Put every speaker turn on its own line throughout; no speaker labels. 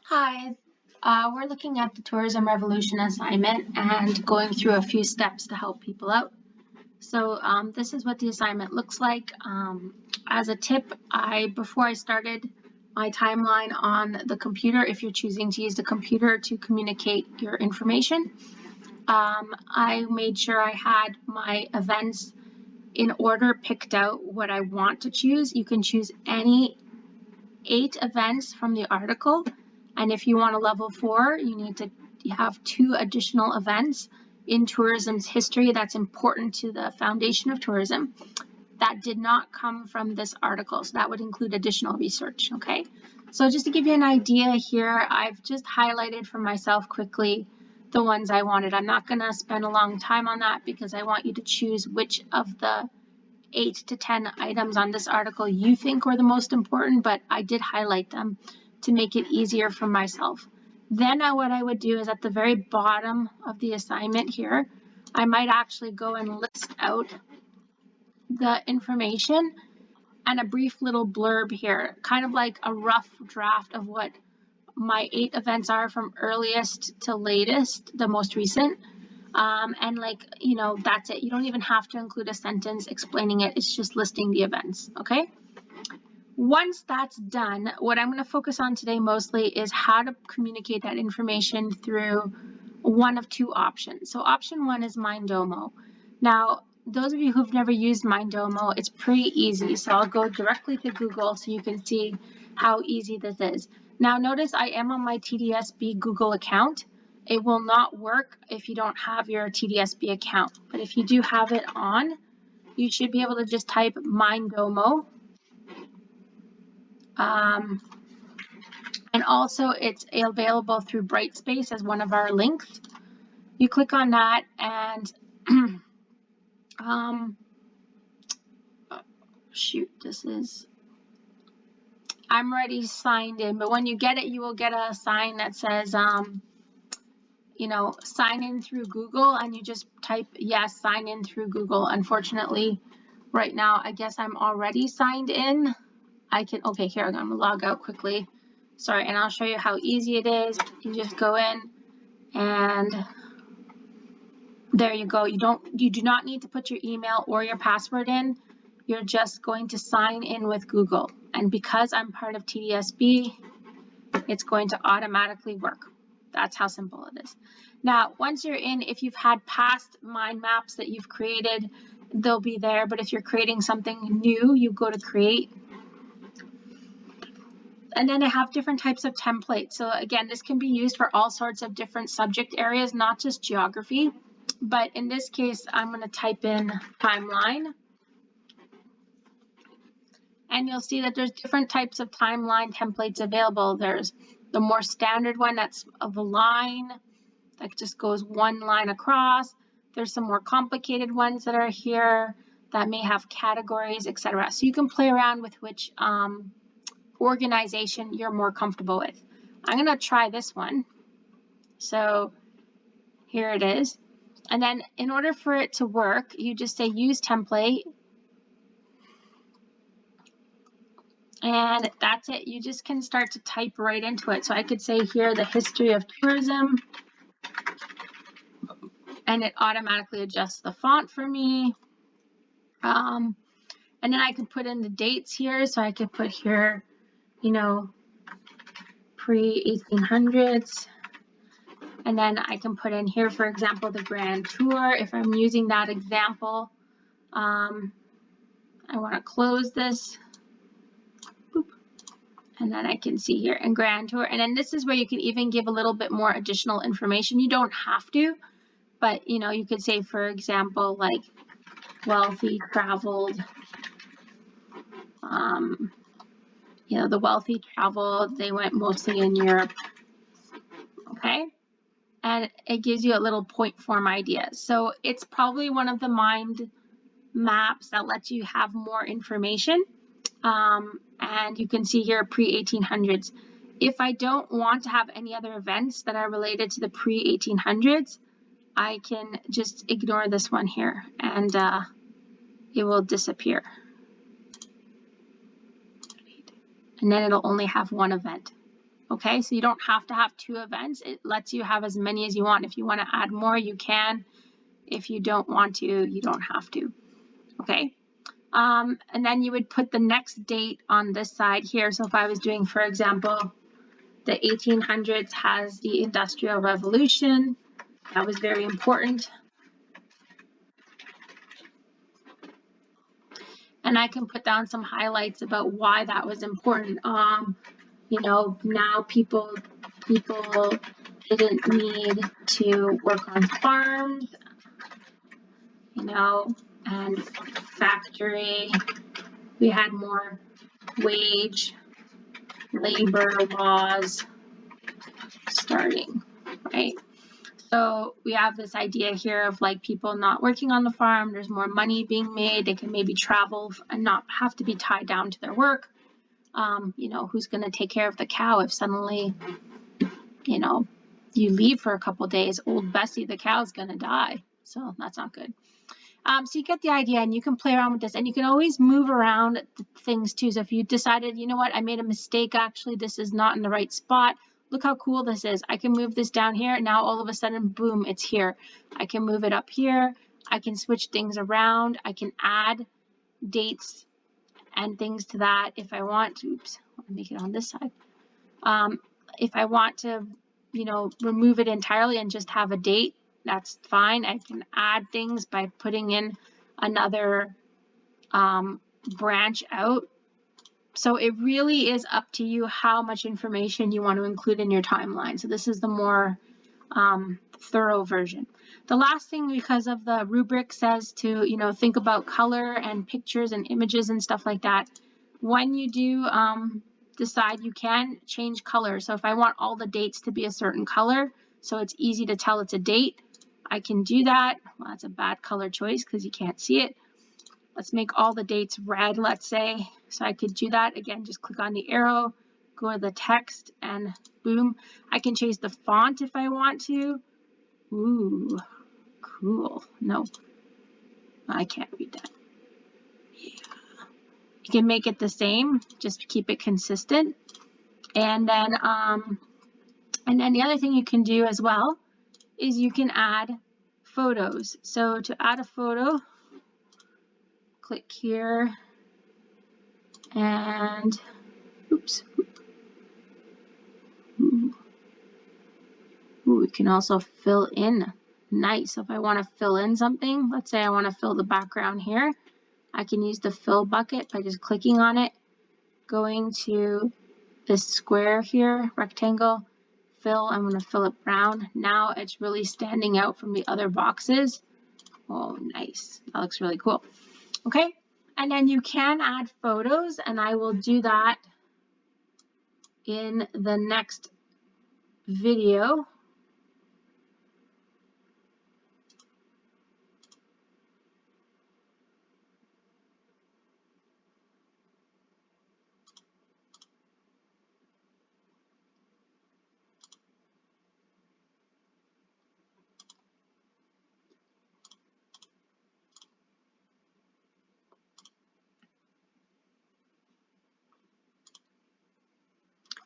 Hi, we're looking at the Tourism Revolution assignment and going through a few steps to help people out. So this is what the assignment looks like. As a tip, before I started my timeline on the computer, if you're choosing to use the computer to communicate your information, I made sure I had my events in order picked out what I want to choose. You can choose any 8 events from the article. And if you want a level 4, you need to have 2 additional events in tourism's history that's important to the foundation of tourism that did not come from this article. So that would include additional research, okay? So just to give you an idea here, I've just highlighted for myself quickly the ones I wanted. I'm not going to spend a long time on that because I want you to choose which of the 8 to 10 items on this article you think were the most important, but I did highlight them to make it easier for myself. Then what I would do is at the very bottom of the assignment here, I might actually go and list out the information and a brief little blurb here, kind of like a rough draft of what my 8 events are from earliest to latest, the most recent. And that's it. You don't even have to include a sentence explaining it. It's just listing the events, okay? Once that's done, what I'm going to focus on today mostly is how to communicate that information through one of 2 options. So option 1 is Mindomo. Now, those of you who've never used Mindomo, it's pretty easy. So I'll go directly to Google so you can see how easy this is. Now, notice I am on my TDSB Google account. It will not work if you don't have your TDSB account. But if you do have it on, you should be able to just type Mindomo. And also it's available through Brightspace as one of our links. You click on that and I'm already signed in, but when you get it, you will get a sign that says, sign in through Google, and you just type, yes, sign in through Google. Unfortunately, right now, I guess I'm already signed in. Okay, here, I'm going to log out quickly. Sorry, and I'll show you how easy it is. You just go in and there you go. You do not need to put your email or your password in. You're just going to sign in with Google. And because I'm part of TDSB, it's going to automatically work. That's how simple it is. Now, once you're in, if you've had past mind maps that you've created, they'll be there. But if you're creating something new, you go to create. And then I have different types of templates. So again, this can be used for all sorts of different subject areas, not just geography. But in this case, I'm going to type in timeline. And you'll see that there's different types of timeline templates available. There's the more standard one that's of a line that just goes one line across. There's some more complicated ones that are here that may have categories, etc. So you can play around with which organization you're more comfortable with. I'm going to try this one. So here it is. And then in order for it to work, you just say use template. And that's it. You just can start to type right into it. So I could say here the history of tourism. And it automatically adjusts the font for me. And then I could put in the dates here. So I could put here, pre-1800s. And then I can put in here, for example, the Grand Tour. If I'm using that example, I want to close this. Boop. And then I can see here in Grand Tour. And then this is where you can even give a little bit more additional information. You don't have to, but you could say, for example, like wealthy traveled, the wealthy traveled, they went mostly in Europe. Okay. And it gives you a little point form idea. So it's probably one of the mind maps that lets you have more information. And you can see here pre-1800s. If I don't want to have any other events that are related to the pre-1800s, I can just ignore this one here and it will disappear. And then it'll only have one event. Okay, so you don't have to have 2 events. It lets you have as many as you want. If you want to add more, you can. If you don't want to, you don't have to. Okay. And then you would put the next date on this side here. So if I was doing, for example, the 1800s has the Industrial Revolution. That was very important. And I can put down some highlights about why that was important. You know, now people didn't need to work on farms, you know, and factory. We had more wage labor laws starting, right? So we have this idea here of like people not working on the farm, there's more money being made, they can maybe travel and not have to be tied down to their work. You know, who's going to take care of the cow if suddenly, you know, you leave for a couple of days, old Bessie the cow's going to die. So that's not good. So you get the idea, and you can play around with this, and you can always move around things too. So if you decided, you know what, I made a mistake, actually, this is not in the right spot. Look how cool this is. I can move this down here. Now all of a sudden, boom, it's here. I can move it up here. I can switch things around. I can add dates and things to that if I want to. Oops, I'll make it on this side. If I want to, you know, remove it entirely and just have a date, that's fine. I can add things by putting in another branch out. So it really is up to you how much information you want to include in your timeline. So this is the more thorough version. The last thing, because of the rubric, says to, you know, think about color and pictures and images and stuff like that. When you do decide, you can change color. So if I want all the dates to be a certain color, so it's easy to tell it's a date, I can do that. Well, that's a bad color choice because you can't see it. Let's make all the dates red, let's say. So I could do that. Again, just click on the arrow, go to the text, and boom. I can change the font if I want to. Ooh, cool. No, I can't read that. Yeah. You can make it the same, just keep it consistent. And then the other thing you can do as well is you can add photos. So to add a photo, click here and oops. Ooh, we can also fill in. Nice. So if I want to fill in something, let's say I want to fill the background here, I can use the fill bucket by just clicking on it, going to this square here, rectangle, fill. I'm going to fill it brown. Now it's really standing out from the other boxes. Oh, nice. That looks really cool. Okay. And then you can add photos, and I will do that in the next video.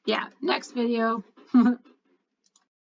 Yeah, next video.